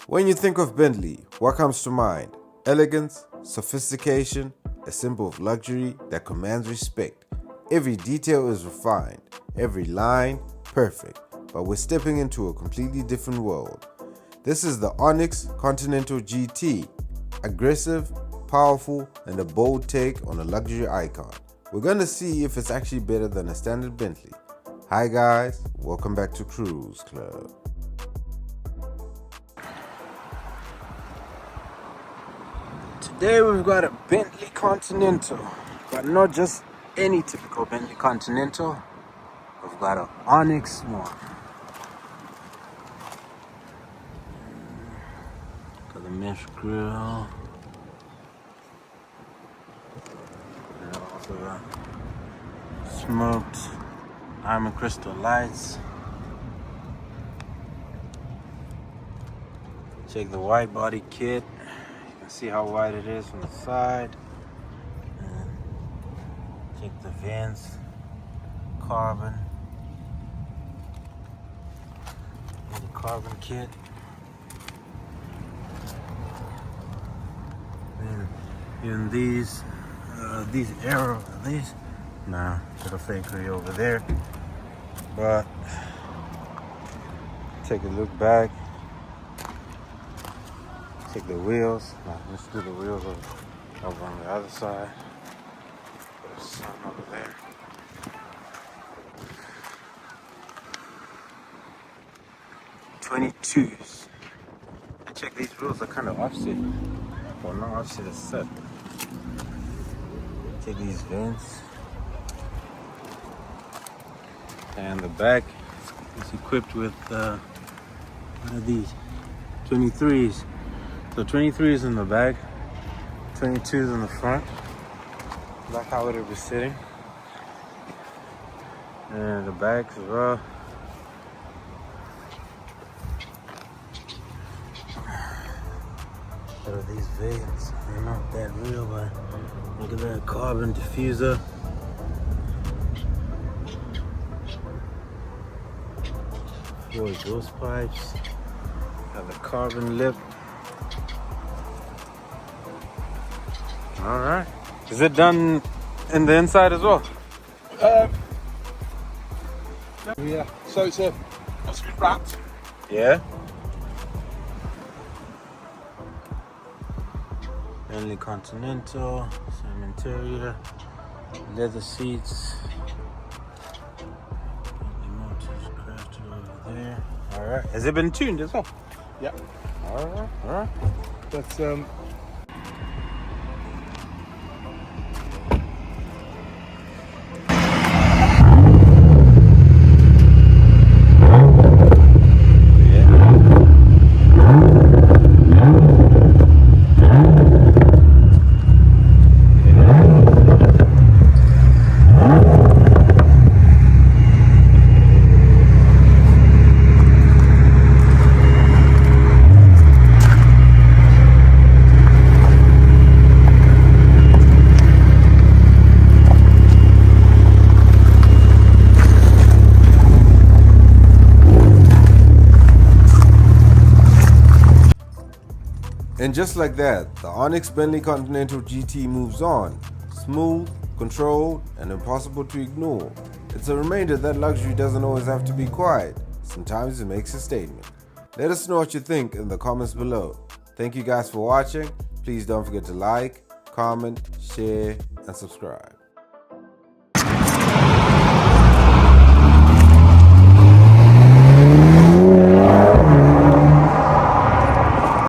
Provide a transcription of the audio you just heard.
When you think of Bentley, what comes to mind? Elegance, sophistication, a symbol of luxury that commands respect. Every detail is refined, every line perfect, but we're stepping into a completely different world. This is the ONYX Continental GT, aggressive, powerful, and a bold take on a luxury icon. We're gonna see if it's actually better than a standard Bentley. Hi guys, welcome back to Kruze Club. Today we've got a Bentley Continental, but not just any typical Bentley Continental. We've got an ONYX one. Got the mesh grille. And also got smoked diamond crystal lights. Check the white body kit. See how wide it is from the side, and check the vents, carbon, and the carbon kit, and even these arrows, nah, little fakery over there, but take a look back. Take the wheels. Now, let's do the wheels over on the other side. There's some over there. '22s. Check these wheels are kind of offset. Well, not offset, it's set. Take these vents. And the back is equipped with what are these? 23s. So 23s in the back, 22s in the front. Like how it would be sitting. And the back as well. What are these vents? They're not that real, but look at that carbon diffuser. Four exhaust pipes. Got the carbon lip. All right. Is it done in the inside as well? Yeah. So it's been wrapped. Yeah. Bentley Continental, same interior, leather seats. The motors crafted over there. All right. Has it been tuned as well? Yeah. All right. All right. But And just like that, the ONYX Bentley Continental GT moves on. Smooth, controlled, and impossible to ignore. It's a reminder that luxury doesn't always have to be quiet. Sometimes it makes a statement. Let us know what you think in the comments below. Thank you guys for watching. Please don't forget to like, comment, share, and subscribe.